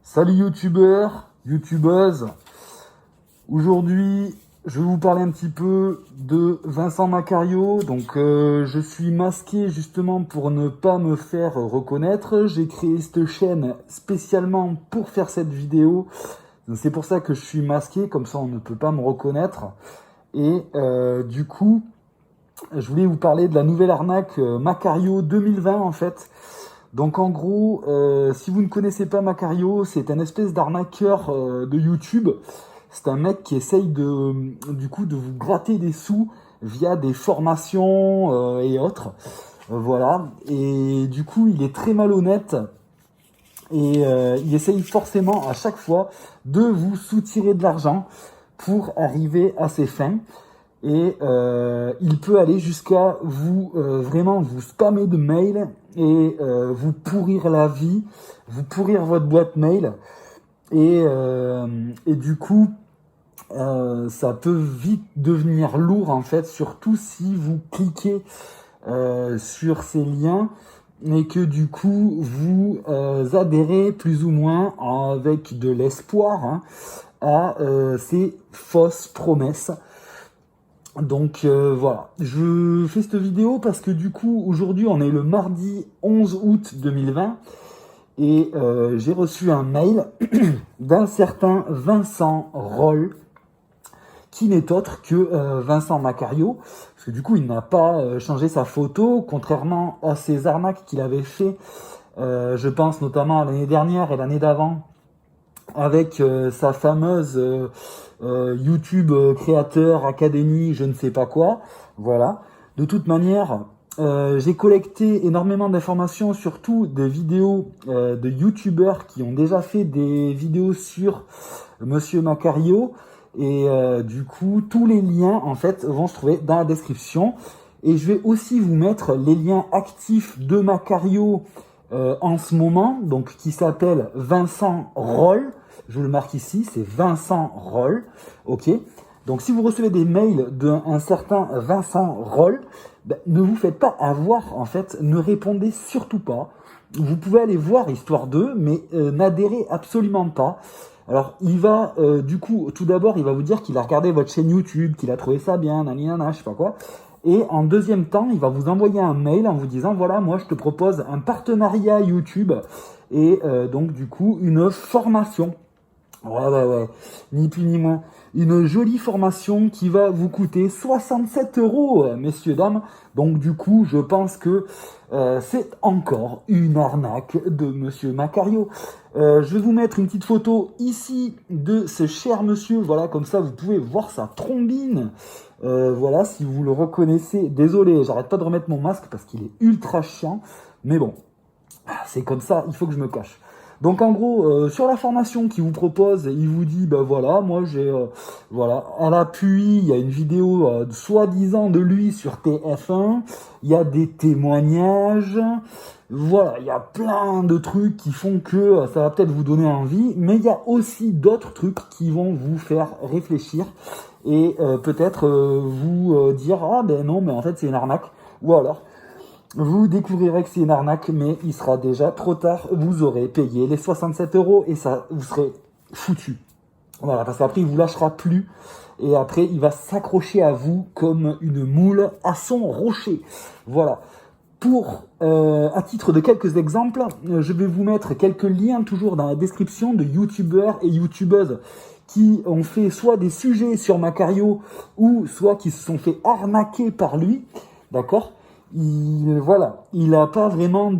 Salut youtubeurs, youtubeuses. Aujourd'hui, je vais vous parler un petit peu de Vincent Macario. Donc, je suis masqué justement pour ne pas me faire reconnaître. J'ai créé cette chaîne spécialement pour faire cette vidéo. C'est pour ça que je suis masqué, comme ça on ne peut pas me reconnaître. Et du coup, je voulais vous parler de la nouvelle arnaque Macario 2020 en fait. Donc en gros, si vous ne connaissez pas Macario, c'est un espèce d'arnaqueur de YouTube. C'est un mec qui essaye du coup, de vous gratter des sous via des formations et autres. Voilà. Et du coup, il est très malhonnête et il essaye forcément à chaque fois de vous soutirer de l'argent pour arriver à ses fins. Et il peut aller jusqu'à vous vraiment vous spammer de mails et vous pourrir la vie, vous pourrir votre boîte mail. Et du coup, ça peut vite devenir lourd en fait, surtout si vous cliquez sur ces liens et que du coup vous adhérez plus ou moins avec de l'espoir à ces fausses promesses. Donc voilà, je fais cette vidéo parce que du coup aujourd'hui on est le mardi 11 août 2020 et j'ai reçu un mail d'un certain Vincent Roll qui n'est autre que Vincent Macario, parce que du coup il n'a pas changé sa photo, contrairement à ces arnaques qu'il avait fait, je pense notamment à l'année dernière et l'année d'avant, avec sa fameuse YouTube créateur académie, je ne sais pas quoi. Voilà. De toute manière, j'ai collecté énormément d'informations, surtout des vidéos de YouTubeurs qui ont déjà fait des vidéos sur Monsieur Macario. Et du coup, tous les liens en fait vont se trouver dans la description. Et je vais aussi vous mettre les liens actifs de Macario en ce moment, donc qui s'appelle Vincent Roll. Je le marque ici, c'est Vincent Roll. Ok. Donc si vous recevez des mails d'un certain Vincent Roll, ben, ne vous faites pas avoir en fait, ne répondez surtout pas. Vous pouvez aller voir histoire d'eux, mais n'adhérez absolument pas. Alors il va du coup, tout d'abord, il va vous dire qu'il a regardé votre chaîne YouTube, qu'il a trouvé ça bien, nanana, je sais pas quoi. Et en deuxième temps, il va vous envoyer un mail en vous disant, voilà, moi je te propose un partenariat YouTube et donc du coup une formation. Ouais, ni plus ni moins. Une jolie formation qui va vous coûter 67 €, messieurs, dames. Donc du coup, je pense que c'est encore une arnaque de Monsieur Macario. Je vais vous mettre une petite photo ici de ce cher monsieur. Voilà, comme ça, vous pouvez voir sa trombine. Voilà, si vous le reconnaissez. Désolé, j'arrête pas de remettre mon masque parce qu'il est ultra chiant. Mais bon, c'est comme ça, il faut que je me cache. Donc en gros, sur la formation qu'il vous propose, il vous dit, ben voilà, moi j'ai, voilà, à l'appui, il y a une vidéo soi-disant de lui sur TF1, il y a des témoignages, voilà, il y a plein de trucs qui font que ça va peut-être vous donner envie, mais il y a aussi d'autres trucs qui vont vous faire réfléchir et peut-être vous dire, ah ben non, mais en fait c'est une arnaque, ou alors vous découvrirez que c'est une arnaque, mais il sera déjà trop tard. Vous aurez payé les 67 € et ça, vous serez foutu. Voilà, parce qu'après, il vous lâchera plus. Et après, il va s'accrocher à vous comme une moule à son rocher. Voilà. À titre de quelques exemples, je vais vous mettre quelques liens toujours dans la description de youtubeurs et youtubeuses qui ont fait soit des sujets sur Macario ou soit qui se sont fait arnaquer par lui. D'accord ? Il a pas vraiment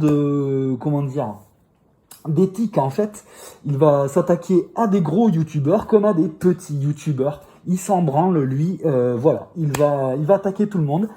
d'éthique en fait. Il va s'attaquer à des gros youtubeurs comme à des petits youtubeurs. Il s'en branle lui, voilà. Il va attaquer tout le monde.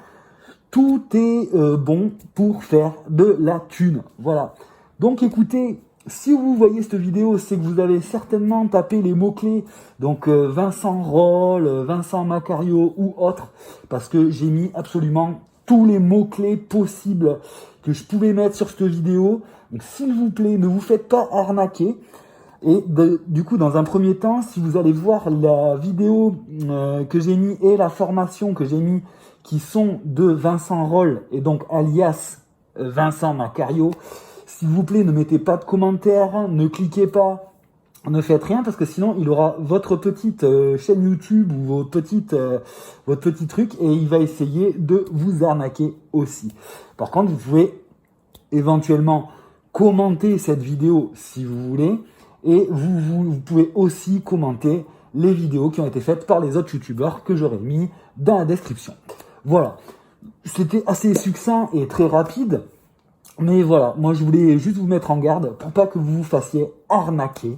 Tout est bon pour faire de la thune, voilà. Donc écoutez, si vous voyez cette vidéo, c'est que vous avez certainement tapé les mots-clés, donc Vincent Roll, Vincent Macario ou autre, parce que j'ai mis absolument tous les mots-clés possibles que je pouvais mettre sur cette vidéo. Donc s'il vous plaît, ne vous faites pas arnaquer. Et du coup, dans un premier temps, si vous allez voir la vidéo que j'ai mis et la formation que j'ai mis, qui sont de Vincent Roll et donc alias Vincent Macario, s'il vous plaît, ne mettez pas de commentaires, ne cliquez pas ne faites rien parce que sinon il aura votre petite chaîne YouTube ou votre petit truc et il va essayer de vous arnaquer aussi. Par contre, vous pouvez éventuellement commenter cette vidéo si vous voulez et vous pouvez aussi commenter les vidéos qui ont été faites par les autres youtubeurs que j'aurais mis dans la description. Voilà, c'était assez succinct et très rapide. Mais voilà, moi je voulais juste vous mettre en garde pour pas que vous vous fassiez arnaquer.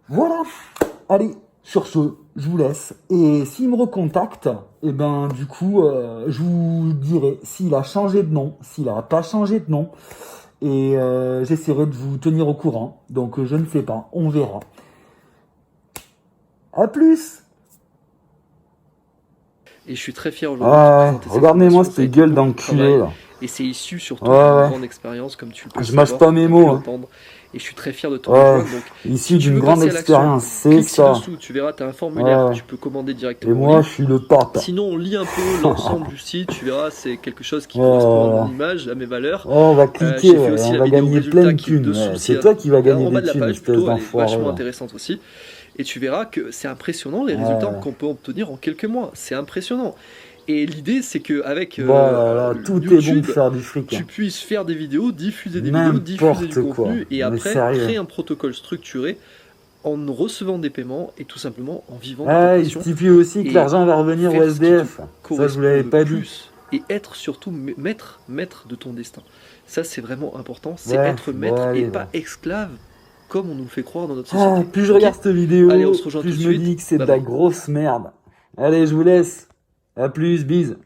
Voilà, allez, sur ce, je vous laisse. Et s'il me recontacte, et ben du coup, je vous dirai s'il a changé de nom, s'il n'a pas changé de nom. Et j'essaierai de vous tenir au courant. Donc je ne sais pas, on verra. À plus. Et je suis très fier aujourd'hui de te présenter cette regardez-moi formation. cette gueule d'enculé là. Et c'est issu surtout d'une grande expérience, comme tu le peux Je mâche pas mes mots. Et je suis très fier de ton rejoindre. Donc, issu d'une grande expérience, c'est ça. Dessous, tu verras, tu as un formulaire que tu peux commander directement. Et moi, je suis le top. Sinon, on lit un peu l'ensemble du site, tu verras, c'est quelque chose qui correspond à mon image, à mes valeurs. On va cliquer, on va gagner plein de thunes. C'est toi qui vas gagner des thunes, espèce d'enfoiré. Vachement intéressante aussi. Et tu verras que c'est impressionnant les résultats qu'on peut obtenir en quelques mois. C'est impressionnant. Et l'idée, c'est qu'avec tout YouTube, est bon pour faire du fric. Tu puisses faire des vidéos, diffuser des vidéos, diffuser du contenu, et après créer un protocole structuré en recevant des paiements et tout simplement en vivant de ta passion. Il suffit aussi que l'argent va revenir au SDF. Ça, je vous l'avais pas dit. Et être surtout maître de ton destin. Ça, c'est vraiment important. C'est être maître et pas esclave, comme on nous le fait croire dans notre société. Plus je regarde cette vidéo, allez, on se rejoint plus je me dis que c'est de la grosse merde. Allez, je vous laisse. À plus, bise.